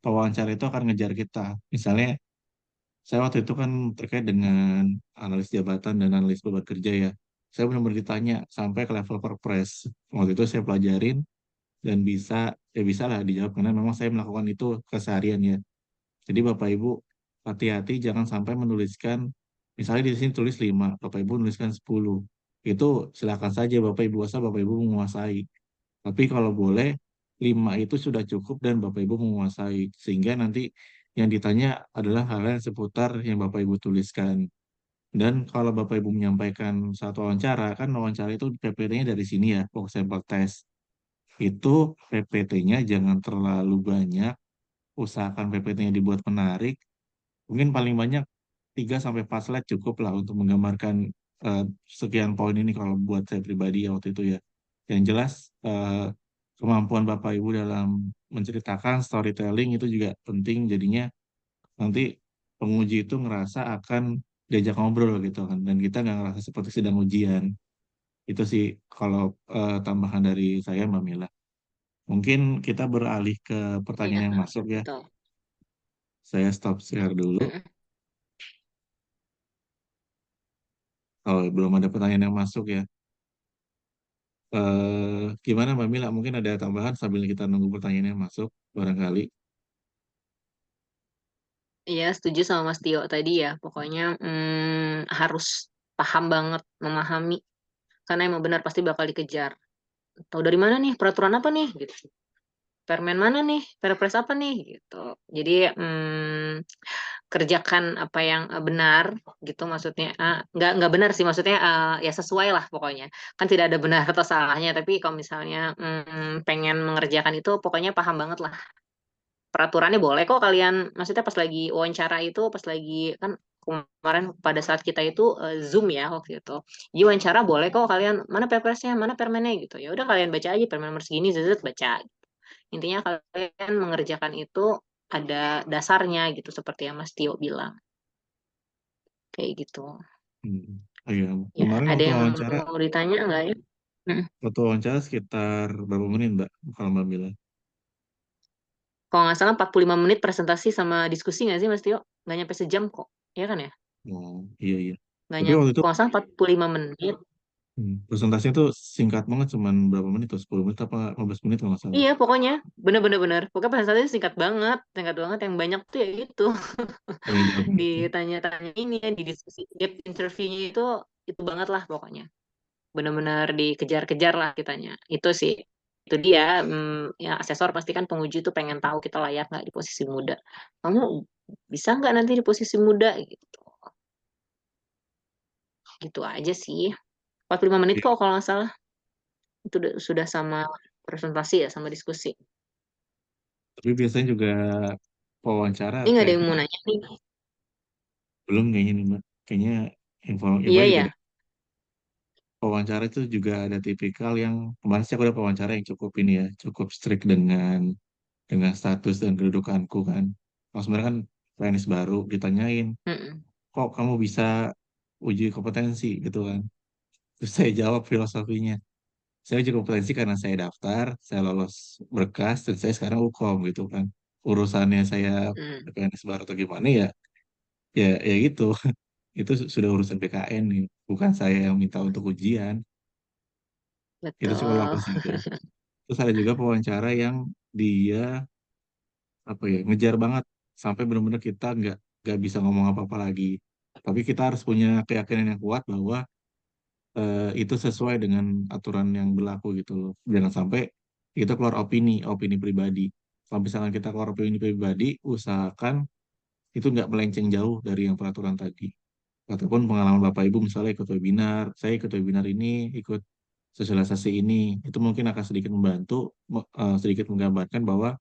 pewawancara itu akan ngejar kita. Misalnya, saya waktu itu kan terkait dengan analis jabatan dan analis beban kerja ya. Saya benar-benar ditanya sampai ke level perpres. Waktu itu saya pelajarin dan bisa lah dijawab karena memang saya melakukan itu keseharian ya. Jadi Bapak Ibu hati-hati jangan sampai menuliskan, misalnya di sini tulis 5, Bapak Ibu menuliskan 10. Itu silakan saja Bapak Ibu asal Bapak Ibu menguasai. Tapi kalau boleh 5 itu sudah cukup dan Bapak Ibu menguasai. Sehingga nanti yang ditanya adalah hal yang seputar yang Bapak Ibu tuliskan. Dan kalau Bapak Ibu menyampaikan satu wawancara, kan wawancara itu PPT-nya dari sini ya, work sample test. Itu PPT-nya jangan terlalu banyak, usahakan PPT-nya dibuat menarik. Mungkin paling banyak 3 sampai 4 slide cukup lah untuk menggambarkan eh, sekian poin ini kalau buat saya pribadi ya waktu itu ya. Yang jelas kemampuan Bapak Ibu dalam menceritakan storytelling itu juga penting jadinya nanti penguji itu ngerasa akan diajak ngobrol gitu kan dan kita nggak ngerasa seperti sedang ujian. Itu sih kalau tambahan dari saya Mbak Mila. Mungkin kita beralih ke Iya, pertanyaan yang masuk ya. betul. Saya stop share dulu. Mm-mm. Oh, belum ada pertanyaan yang masuk ya. Gimana Mbak Mila? Mungkin ada tambahan sambil kita nunggu pertanyaan yang masuk, barangkali. Iya, setuju sama Mas Tio tadi ya. Pokoknya harus paham banget, memahami. Karena emang benar pasti bakal dikejar. Tahu dari mana nih? Peraturan apa nih? Gitu. Permen mana nih? Perpres apa nih? Gitu. Jadi kerjakan apa yang benar gitu maksudnya. Nggak benar sih maksudnya ya sesuai lah pokoknya. Kan tidak ada benar atau salahnya. Tapi kalau misalnya pengen mengerjakan itu pokoknya paham banget lah peraturannya boleh kok kalian maksudnya pas lagi wawancara itu pas lagi kan kemarin pada saat kita itu Zoom ya waktu itu jadi wawancara boleh kok kalian mana perpresnya mana permennya gitu ya udah kalian baca aja permen nomor segini zezet baca intinya kalian mengerjakan itu ada dasarnya gitu seperti yang Mas Tio bilang kayak gitu Hmm. Oh iya, ya kemarin ada yang mau ditanya nggak ya. Mm. waktu wawancara sekitar berapa menit Mbak? Kalau Mbak Mila? Kalau nggak salah 45 menit presentasi sama diskusi nggak sih Mas Tio nggak nyampe sejam kok ya kan ya Oh iya iya. nggak Tapi nyampe waktu itu kalau nggak salah 45 menit. presentasinya tuh singkat banget, cuman berapa menit tuh? 10 menit apa 15 menit kalau nggak salah. Iya, pokoknya bener-bener bener. Pokoknya presentasinya singkat banget. Yang banyak tuh ya itu Yang jawab gitu. ditanya-tanya ini ya, di diskusi gap interviewnya itu banget lah pokoknya. Bener-bener dikejar-kejar lah kitanya. Itu sih, itu dia. Ya asesor pasti kan penguji itu pengen tahu kita layak nggak di posisi muda. Kamu bisa nggak nanti di posisi muda gitu. Gitu aja sih. 45 menit Iya. kok kalau nggak salah. Itu sudah sama presentasi ya, sama diskusi. Tapi biasanya juga wawancara Ini nggak ada kayak yang mau nanya nih. belum kayaknya nih Mbak. Kayaknya info Iya juga ya. wawancara itu juga ada tipikal yang kemarin sih aku ada wawancara yang cukup ini ya, cukup strict dengan status dan kedudukanku kan. Kalau sebenarnya kan PNS baru ditanyain, Mm-mm. kok kamu bisa uji kompetensi gitu kan. Terus saya jawab filosofinya, saya uji kompetensi karena saya daftar, saya lolos berkas, dan saya sekarang UKOM gitu kan. Urusannya saya Mm. PNS baru atau gimana ya, ya gitu. Itu sudah urusan BKN nih, bukan saya yang minta untuk ujian. Itu sih kalau aku Betul. sih itu. Terus ada juga pewawancara yang dia apa ya ngejar banget sampai benar-benar kita nggak bisa ngomong apa-apa lagi. Tapi kita harus punya keyakinan yang kuat bahwa itu sesuai dengan aturan yang berlaku gitu loh. Jangan sampai kita keluar opini pribadi. Kalau misalkan kita keluar opini pribadi, usahakan itu nggak melenceng jauh dari yang peraturan tadi. Ataupun pengalaman Bapak Ibu misalnya ikut webinar, saya ikut webinar ini, ikut sosialisasi ini, itu mungkin akan sedikit membantu, sedikit menggambarkan bahwa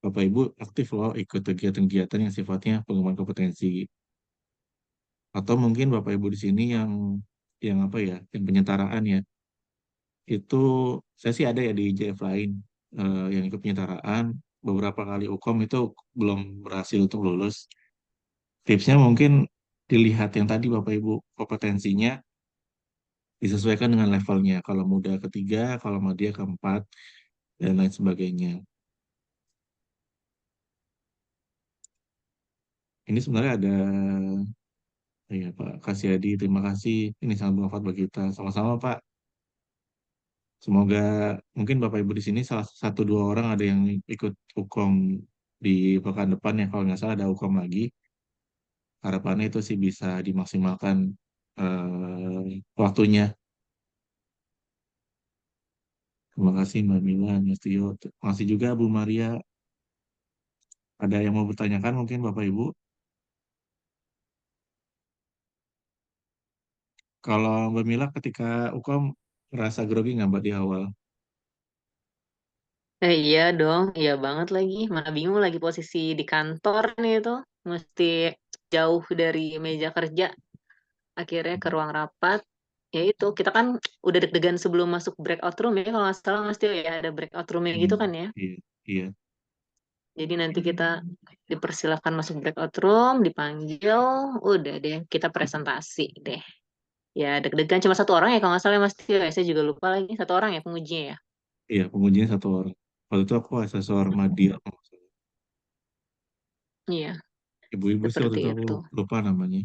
Bapak Ibu aktif loh ikut kegiatan-kegiatan yang sifatnya pengembangan kompetensi. Atau mungkin Bapak Ibu di sini yang apa ya, yang penyetaraan ya. Itu saya sih ada ya di JF lain yang ikut penyetaraan beberapa kali UKOM itu belum berhasil untuk lulus. Tipsnya mungkin dilihat yang tadi Bapak Ibu kompetensinya disesuaikan dengan levelnya. Kalau muda ketiga, kalau dia keempat dan lain sebagainya. Ini sebenarnya ada, ya Pak Kasih Adi, terima kasih. Ini sangat bermanfaat bagi kita. Sama-sama Pak. Semoga mungkin Bapak Ibu di sini salah satu dua orang ada yang ikut hukum di pekan depan ya. Kalau nggak salah ada hukum lagi. Harapannya itu sih bisa dimaksimalkan waktunya. Terima kasih Mbak Mila, Mas Tio. Terima kasih juga Bu Maria. Ada yang mau bertanyakan mungkin Bapak Ibu? Kalau Mbak Mila ketika UKM ngerasa grogi nggak Mbak di awal? Iya dong, iya banget lagi. Mana bingung lagi posisi di kantor nih itu. Mesti jauh dari meja kerja. Akhirnya ke ruang rapat. Ya itu, kita kan udah deg-degan sebelum masuk breakout room ya. Kalau nggak salah Mas Tio ya, ada breakout roomnya gitu Hmm, kan ya. iya, iya, Jadi nanti kita dipersilakan masuk breakout room, dipanggil, udah deh kita presentasi deh. Ya deg-degan cuma satu orang ya kalau nggak salah ya, Mas Tio ya. Saya juga lupa lagi satu orang ya pengujinya ya. iya. Pengujinya satu orang. Waktu itu aku asesor Madia. Iya, Ibu-ibu sih waktu seperti itu aku itu. lupa namanya.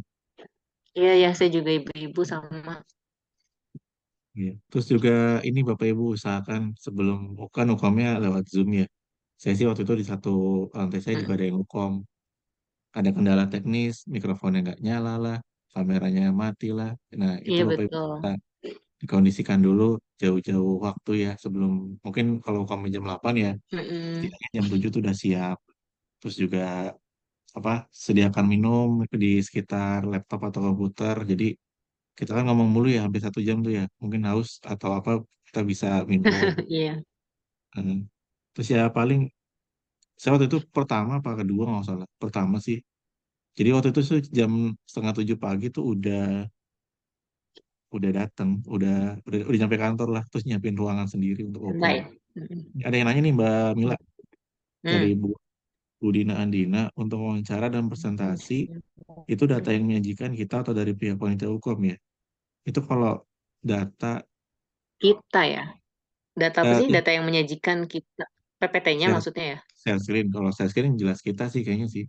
Iya ya, saya juga ibu-ibu sama. Iya. Terus juga ini Bapak Ibu usahakan sebelum kan ukamnya lewat Zoom ya. Saya sih waktu itu di satu lantai saya juga Mm. ada yang ukom. Ada kendala teknis, mikrofonnya nggak nyala lah, kameranya mati lah. Nah itu Iya Bapak Ibu betul. bisa dikondisikan dulu jauh-jauh waktu ya sebelum mungkin kalau ukamnya jam 8 ya Mm-mm. setidaknya jam 7 tuh udah siap. Terus juga apa sediakan minum di sekitar laptop atau komputer. Jadi kita kan ngomong mulu ya hampir 1 jam tuh ya. Mungkin haus atau apa kita bisa minum. Iya. Hmm. Terus ya paling saya waktu itu pertama apa kedua nggak salah. Pertama sih. Jadi waktu itu tuh jam setengah 7 pagi tuh udah datang, udah nyampe kantor lah. Terus nyiapin ruangan sendiri untuk hukum. Baik. Mm-mm. Ada yang nanya nih Mbak Mila dari Hmm. Bu Dina Andina untuk wawancara dan presentasi itu data yang menyajikan kita atau dari pihak panitia hukum ya. Itu kalau data Kita ya. Data apa sih? ya Data yang menyajikan kita. PPT-nya share maksudnya ya. share screen. Kalau share screen jelas kita sih kayaknya sih.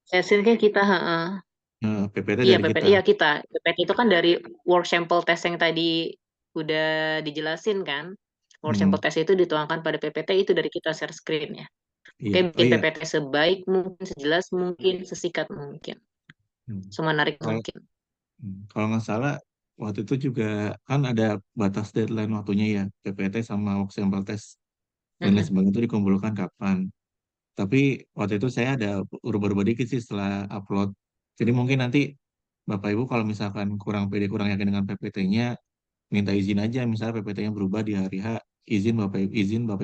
Session kan kita, heeh. PPT Iya, dari PPT. kita. Iya, kita. PPT itu kan dari work sample test yang tadi udah dijelasin kan. Work Hmm, sample test itu dituangkan pada PPT itu dari kita share screen ya. iya. Kayak Oh bikin iya. PPT sebaik mungkin, sejelas mungkin, sesikat mungkin, Hmm. semenarik Kalau mungkin. kalau nggak salah waktu itu juga kan ada batas deadline waktunya ya PPT sama work sample test dan lain Mm-mm. sebagainya itu dikumpulkan kapan. Tapi waktu itu saya ada ubah-ubah dikit sih setelah upload. Jadi mungkin nanti Bapak Ibu kalau misalkan kurang pede kurang yakin dengan PPT-nya minta izin aja misalnya PPT-nya berubah di hari H izin Bapak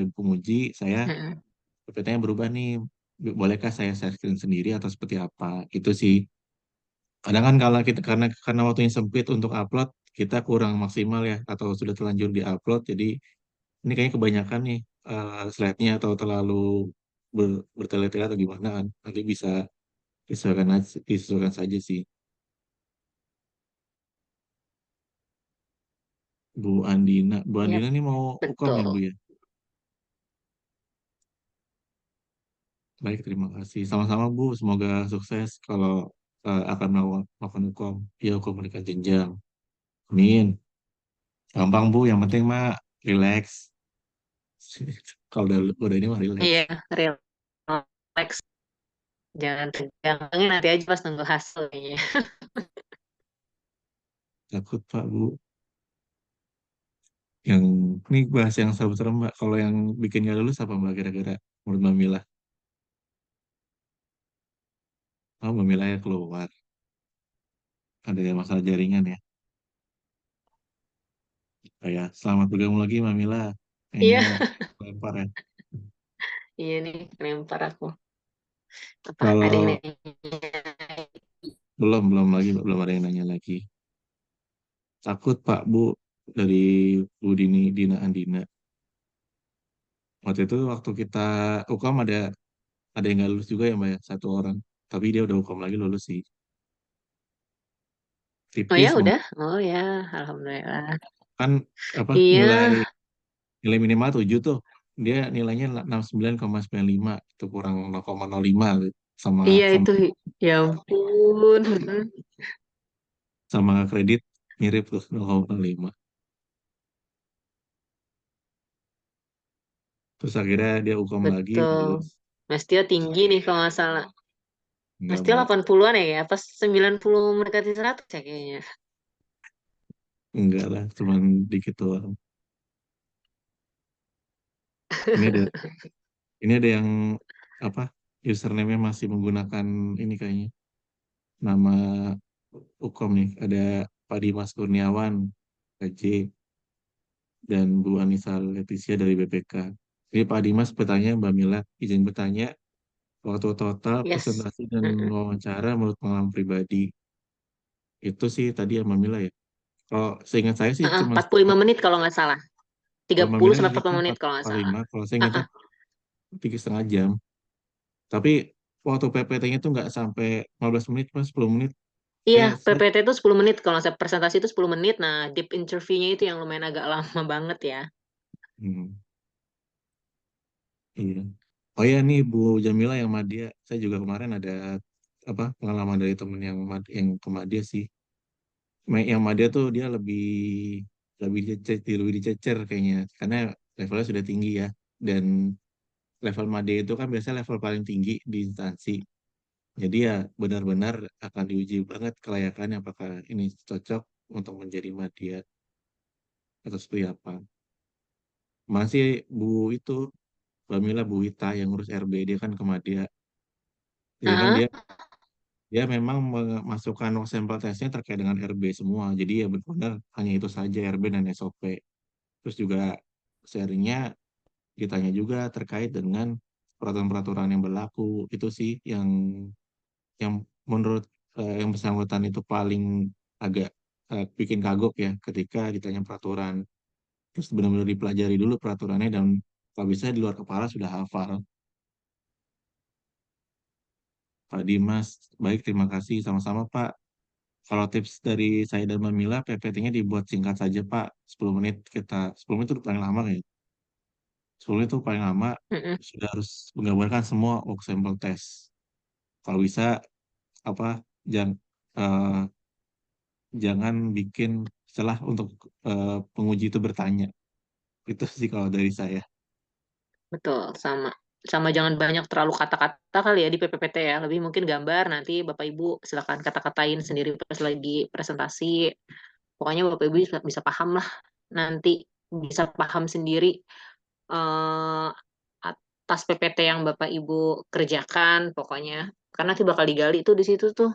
Ibu penguji saya Mm-mm. PPT-nya berubah nih bolehkah saya share screen sendiri atau seperti apa itu sih kadang kan kalau kita karena waktunya sempit untuk upload kita kurang maksimal ya atau sudah terlanjur di upload jadi ini kayaknya kebanyakan nih slide-nya atau terlalu bertele-tele atau gimana kan nanti bisa disesuaikan saja sih Bu Yap, Andina nih mau ukom ya Bu betul. ya. Baik, terima kasih. Sama-sama Bu, semoga sukses kalau akan melakukan hukum. Ya, hukum menikah jenjang. Amin. Gampang Bu, yang penting mah relax. Kalau udah ini mah relax. Iya, relax. Jangan tegang. Nanti aja pas nunggu hasilnya. Takut Pak Bu. Yang ini bahas yang serem-serem Mbak. Kalau yang bikin gak lulus apa Mbak kira-kira? Menurut Mbak Mila. Oh, Mbak Mila ya keluar. Ada yang masalah jaringan ya. Oh, ya, selamat bergabung lagi Mbak Mila. Kayaknya Iya, lempar ya. iya nih, lempar aku. Apa ada yang Kalau nanya? belum ada yang nanya lagi. Takut Pak Bu dari Bu Dina Andina. Waktu kita UKM ada yang nggak lulus juga ya Mbak ya, satu orang. Tapi dia udah UKM lagi lulus sih. Oh ya, Tipis Mbak. udah. Oh ya, alhamdulillah. Kan apa Iya, nilai minimal 7 tuh. Dia nilainya 69,95 itu kurang 0,05. sama Iya sama itu, ya ampun. sama kredit mirip tuh 0,5. Terus akhirnya dia ukom lagi Betul. lulus. Mas Tio tinggi nih kalau nggak salah. Mas Enggak Tio Mbak, 80-an ya? Apa 90 mendekati 100 ya kayaknya? enggak lah, cuman dikit doang. Ini ada ini ada yang apa? Username-nya masih menggunakan ini kayaknya. Nama ukom nih, ada Pak Dimas Kurniawan, PJ, dan Bu Anissa Leticia dari BPK. Ini Pak Dimas bertanya, Mbak Mila, izin bertanya, waktu total Yes. presentasi dan Mm-mm. wawancara menurut pengalaman pribadi, itu sih tadi ya Mbak Mila ya. Kalau seingat saya sih Heeh, cuma 45 menit kalau nggak salah. kalau Mbak 30 Mila sampai ingatnya 45 menit kalau nggak salah. 45, kalau saya ingatnya Heeh. 3,5 jam. Tapi waktu PPT-nya tuh nggak sampai 15 menit, Mas, 10 menit. Iya, Saya PPT itu 10 menit. Kalau nggak salah presentasi itu 10 menit. Nah, deep interview-nya itu yang lumayan agak lama banget ya. hmm, iya. Oh ya nih Bu Jamila yang Madia, saya juga kemarin ada apa pengalaman dari temen yang ke Madia sih. Yang Madia tuh dia lebih dicecer kayaknya karena levelnya sudah tinggi ya. Dan level Madia itu kan biasanya level paling tinggi di instansi. Jadi ya benar-benar akan diuji banget kelayakannya apakah ini cocok untuk menjadi Madia atau seperti apa. Masih Bu itu, Mbak Mila, Bu Wita yang ngurus RB, dia kan ke Madia. Jadi kan Heeh. dia memang memasukkan sampel tesnya terkait dengan RB semua. Jadi ya benar-benar hanya itu saja RB dan SOP. Terus juga sharingnya ditanya juga terkait dengan peraturan-peraturan yang berlaku. Itu sih yang menurut yang bersangkutan itu paling agak bikin kagok ya ketika ditanya peraturan. Terus benar-benar dipelajari dulu peraturannya dan kalau bisa di luar kepala sudah hafal. Pak Dimas, baik terima kasih sama-sama Pak. Kalau tips dari saya dan Mbak Mila, PPT-nya dibuat singkat saja Pak. 10 menit 10 menit itu paling lama ya. 10 menit itu paling lama Mm-mm. sudah harus menggambarkan semua work sample test. Kalau bisa apa jangan jangan bikin celah untuk penguji itu bertanya. Itu sih kalau dari saya. Betul, sama. Sama jangan banyak terlalu kata-kata kali ya di PPPT ya. Lebih mungkin gambar, nanti Bapak Ibu silakan kata-katain sendiri pas lagi presentasi. Pokoknya Bapak Ibu bisa paham lah. Nanti bisa paham sendiri eh, atas PPT yang Bapak Ibu kerjakan pokoknya. Karena nanti bakal digali tuh di situ tuh.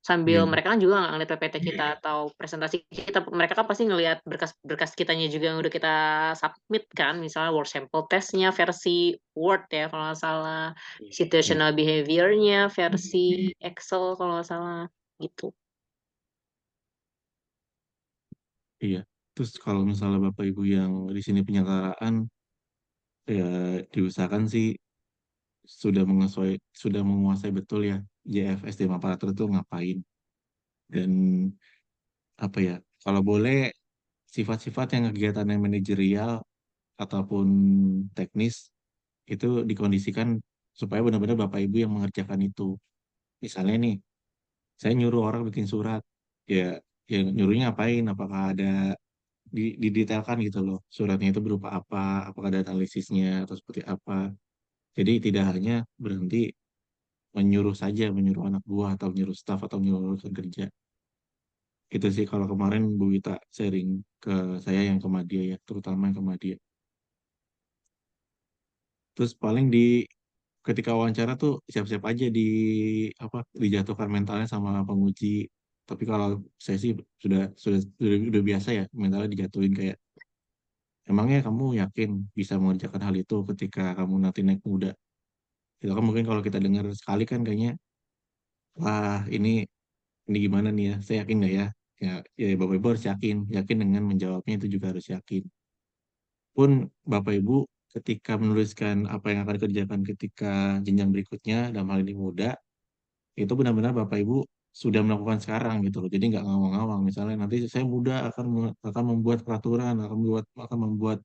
Sambil Iya, mereka kan juga nggak ngeliat PPT kita atau presentasi kita, mereka kan pasti ngelihat berkas-berkas kitanya juga yang udah kita submit kan, misalnya word sample testnya versi Word ya kalau nggak salah, iya, situational behavior-nya versi Excel kalau nggak salah gitu. iya. Terus kalau misalnya Bapak Ibu yang di sini penyelenggaraan, ya diusahakan sih sudah menguasai betul ya JFS di aparatur itu ngapain. Dan apa ya, kalau boleh sifat-sifat yang kegiatannya manajerial ataupun teknis itu dikondisikan supaya benar-benar Bapak Ibu yang mengerjakan itu. Misalnya nih, saya nyuruh orang bikin surat, ya, ya nyuruhnya ngapain? Apakah ada didetailkan gitu loh, suratnya itu berupa apa? Apakah ada analisisnya atau seperti apa? Jadi tidak hanya berhenti menyuruh saja, menyuruh anak buah atau menyuruh staff atau menyuruh urusan kerja. Itu sih kalau kemarin Bu Wita sharing ke saya yang ke Madia ya, terutama yang ke Madia. Terus paling ketika wawancara tuh siap-siap aja apa dijatuhkan mentalnya sama penguji. Tapi kalau saya sih sudah biasa ya mentalnya dijatuhin kayak emangnya kamu yakin bisa mengerjakan hal itu ketika kamu nanti naik muda. Itu kan mungkin kalau kita dengar sekali kan kayaknya wah ini gimana nih ya? Saya yakin nggak ya? Ya, ya Bapak Ibu harus yakin, yakin dengan menjawabnya itu juga harus yakin. Pun Bapak Ibu ketika menuliskan apa yang akan dikerjakan ketika jenjang berikutnya dalam hal ini muda, itu benar-benar Bapak Ibu sudah melakukan sekarang gitu loh. Jadi nggak ngawang-ngawang. Misalnya nanti saya muda akan membuat peraturan, akan membuat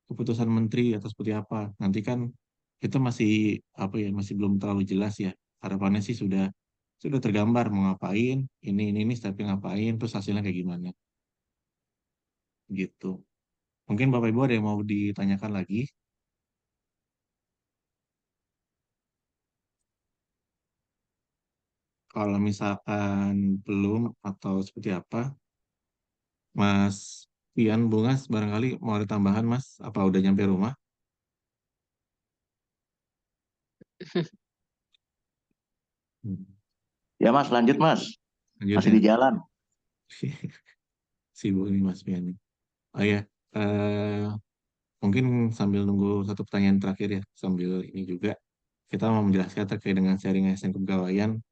keputusan menteri atau seperti apa. Nanti kan itu masih apa ya, masih belum terlalu jelas ya. Harapannya sih sudah tergambar mau ngapain, ini stepnya ngapain, terus hasilnya kayak gimana gitu. Mungkin Bapak Ibu ada yang mau ditanyakan lagi. Kalau misalkan belum atau seperti apa, Mas Pian Bungas barangkali mau ada tambahan Mas, apa udah nyampe rumah? Hmm. Ya Mas, lanjut Mas. Lanjut Masih ya. di jalan. Sibuk nih Mas Pian nih. Oh ya, eh, mungkin sambil nunggu satu pertanyaan terakhir ya, sambil ini juga kita mau menjelaskan terkait dengan sharing ASN kepegawaian.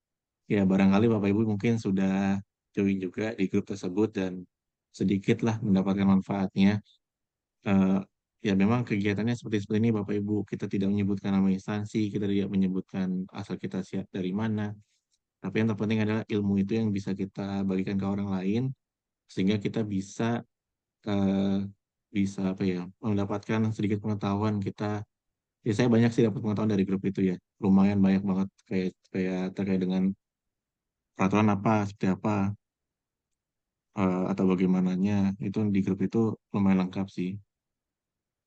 Ya, barangkali Bapak Ibu mungkin sudah join juga di grup tersebut dan sedikit lah mendapatkan manfaatnya. Eh, ya, memang kegiatannya seperti ini Bapak Ibu. Kita tidak menyebutkan nama instansi, kita tidak menyebutkan asal kita siap dari mana. Tapi yang terpenting adalah ilmu itu yang bisa kita bagikan ke orang lain, sehingga kita eh, bisa apa ya, mendapatkan sedikit pengetahuan kita. Ya, saya banyak sih dapat pengetahuan dari grup itu ya. Lumayan banyak banget kayak kayak terkait dengan peraturan apa, seperti apa, atau bagaimananya. Itu di grup itu lumayan lengkap sih.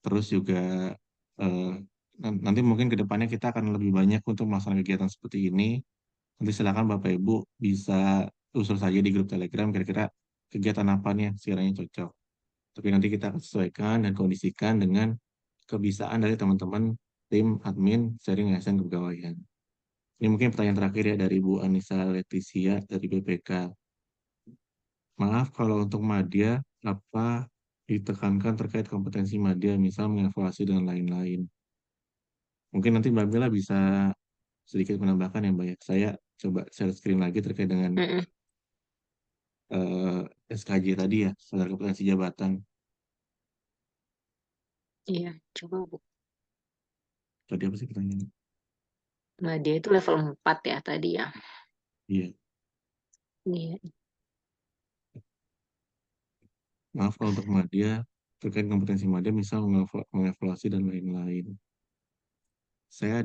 Terus juga eh, nanti mungkin ke depannya kita akan lebih banyak untuk melaksanakan kegiatan seperti ini. Nanti silakan Bapak Ibu bisa usul saja di grup Telegram kira-kira kegiatan apa nih yang sekiranya cocok. Tapi nanti kita akan sesuaikan dan kondisikan dengan kebiasaan dari teman-teman tim admin sharing ASN kepegawaian. Ini mungkin pertanyaan terakhir ya dari Bu Anissa Leticia dari BPK. Maaf kalau untuk Madya, apa ditekankan terkait kompetensi Madya, misal mengevaluasi dan lain-lain. Mungkin nanti Mbak Bella bisa sedikit menambahkan ya Mbak ya. Saya coba share screen lagi terkait dengan Mm-mm. SKJ tadi ya, standar kompetensi jabatan. Iya, coba Bu. Tadi apa sih pertanyaannya? Nah, dia itu level 4 ya tadi ya. Iya, Iya. maaf kalau untuk Madya, terkait kompetensi Madya, misal mengevaluasi dan lain-lain. Saya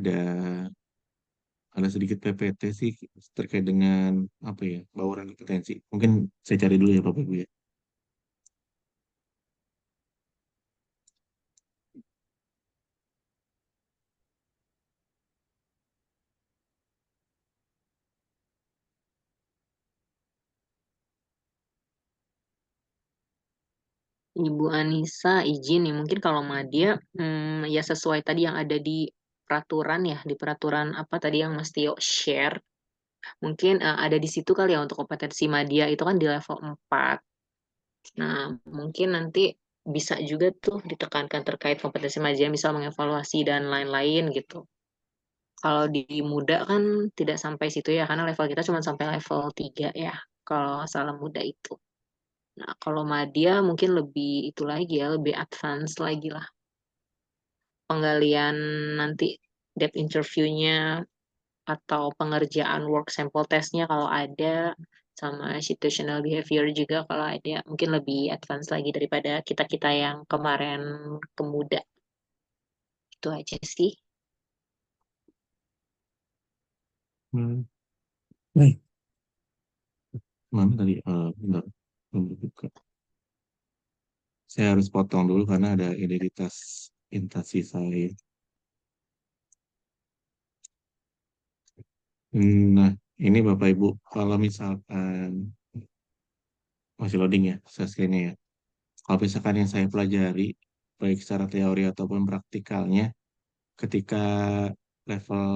ada sedikit PPT sih terkait dengan apa ya, bauran kompetensi. Mungkin saya cari dulu ya Bapak Ibu ya. Ibu Anissa izin nih, mungkin kalau Madia ya sesuai tadi yang ada di peraturan ya, di peraturan apa tadi yang Mas Tio share. Mungkin ada di situ kali ya untuk kompetensi Madia itu kan di level 4. Nah, mungkin nanti bisa juga tuh ditekankan terkait kompetensi Madia, misal mengevaluasi dan lain-lain gitu. Kalau di muda kan tidak sampai situ ya, karena level kita cuma sampai level 3 ya, kalau salah muda itu. Nah, kalau Madia mungkin lebih itu lagi ya, lebih advance lagi lah. Penggalian nanti depth interview-nya atau pengerjaan work sample test-nya kalau ada, sama situational behavior juga kalau ada, mungkin lebih advance lagi daripada kita-kita yang kemarin ke muda. Itu aja sih. Hmm. Nih, mana tadi? Bentar, belum dibuka. Saya harus potong dulu karena ada identitas instansi saya. Nah, ini Bapak Ibu, kalau misalkan masih loading ya, saya screen-nya ya. Kalau misalkan yang saya pelajari, baik secara teori ataupun praktikalnya, ketika level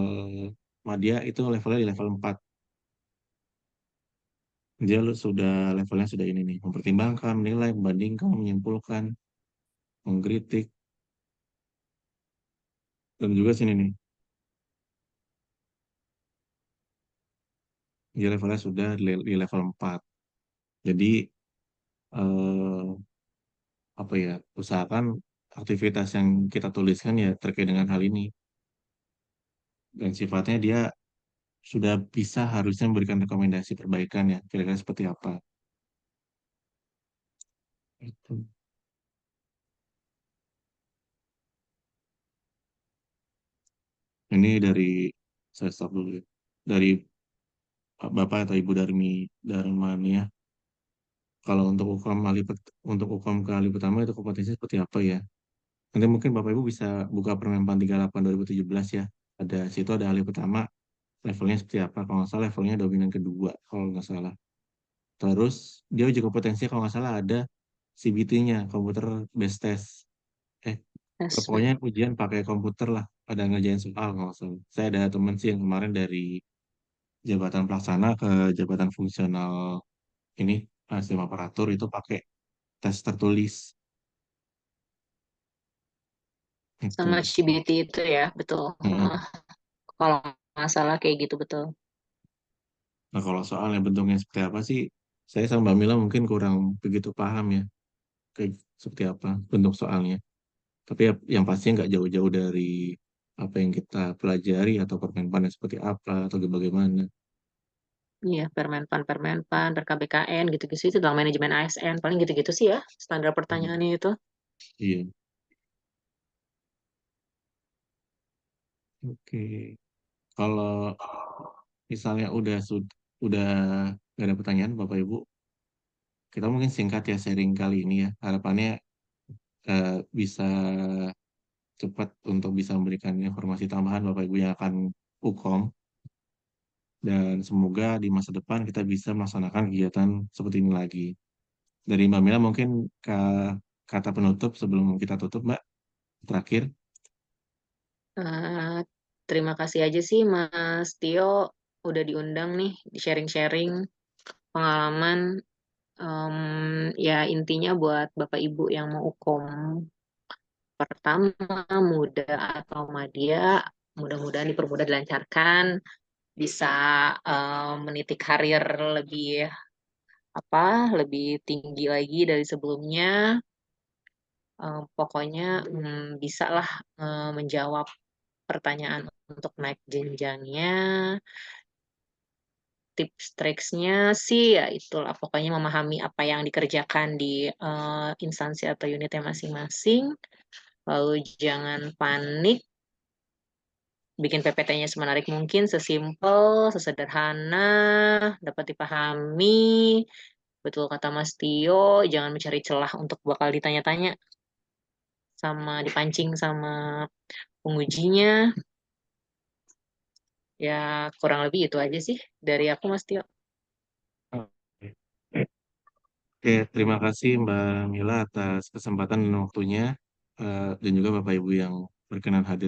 Madya itu levelnya di level 4. Dia sudah levelnya sudah ini nih, mempertimbangkan, menilai, membandingkan, menyimpulkan, mengkritik, dan juga sini nih, dia levelnya sudah di level 4. Jadi, eh, apa ya, usahakan aktivitas yang kita tuliskan ya terkait dengan hal ini. Dan sifatnya dia sudah bisa harusnya memberikan rekomendasi perbaikan ya, kira-kira seperti apa. Itu. Ini saya stop dulu ya. Dari Bapak atau Ibu Darmania. Kalau untuk UKM ke ahli pertama itu kompetensi seperti apa ya? Nanti mungkin Bapak Ibu bisa buka Permenpan 38 2017 ya. Situ ada ahli pertama, levelnya seperti apa. Kalau nggak salah levelnya dominan kedua, kalau nggak salah. Terus dia uji kompetensi kalau nggak salah ada CBT-nya, Computer Based Test. Eh, Assessment. pokoknya ujian pakai komputer lah, ada ngerjain soal kalau nggak salah. Saya ada teman sih yang kemarin dari jabatan pelaksana ke jabatan fungsional ini, sistem aparatur itu pakai tes tertulis. Sama Itu. CBT itu ya, betul. Mm-mm. Kalau nggak salah kayak gitu, betul. Nah, kalau soalnya bentuknya seperti apa sih, saya sama Mbak Mila mungkin kurang begitu paham ya, kayak seperti apa bentuk soalnya. Tapi yang pastinya nggak jauh-jauh dari apa yang kita pelajari atau permenpannya seperti apa atau bagaimana. Iya, Permenpan, PerKBKN, gitu-gitu sih. Itu tentang manajemen ASN. Paling gitu-gitu sih ya, standar Hmm. pertanyaannya itu. Iya, oke. Kalau misalnya udah nggak ada pertanyaan, Bapak Ibu, kita mungkin singkat ya sharing kali ini ya. Harapannya bisa cepat untuk bisa memberikan informasi tambahan Bapak Ibu yang akan UKOM. Dan semoga di masa depan kita bisa melaksanakan kegiatan seperti ini lagi. Dari Mbak Mila mungkin ke kata penutup sebelum kita tutup, Mbak, terakhir. Eh, Terima kasih aja sih Mas Tio udah diundang nih di sharing-sharing pengalaman. Em, Ya intinya buat Bapak Ibu yang mau ukom pertama, muda atau madya, mudah-mudahan dipermudah dilancarkan, bisa meniti karir lebih apa, lebih tinggi lagi dari sebelumnya. Pokoknya bisa lah menjawab pertanyaan untuk naik jenjangnya. Tips triksnya sih ya itulah pokoknya memahami apa yang dikerjakan di instansi atau unitnya masing-masing. Lalu jangan panik, bikin PPT-nya semenarik mungkin, sesimpel, sesederhana, dapat dipahami. Betul kata Mas Tio, jangan mencari celah untuk bakal ditanya-tanya sama dipancing sama pengujinya. Ya kurang lebih itu aja sih dari aku Mas Tio. Oke, terima kasih Mbak Mila atas kesempatan dan waktunya, dan juga Bapak Ibu yang berkenan hadir.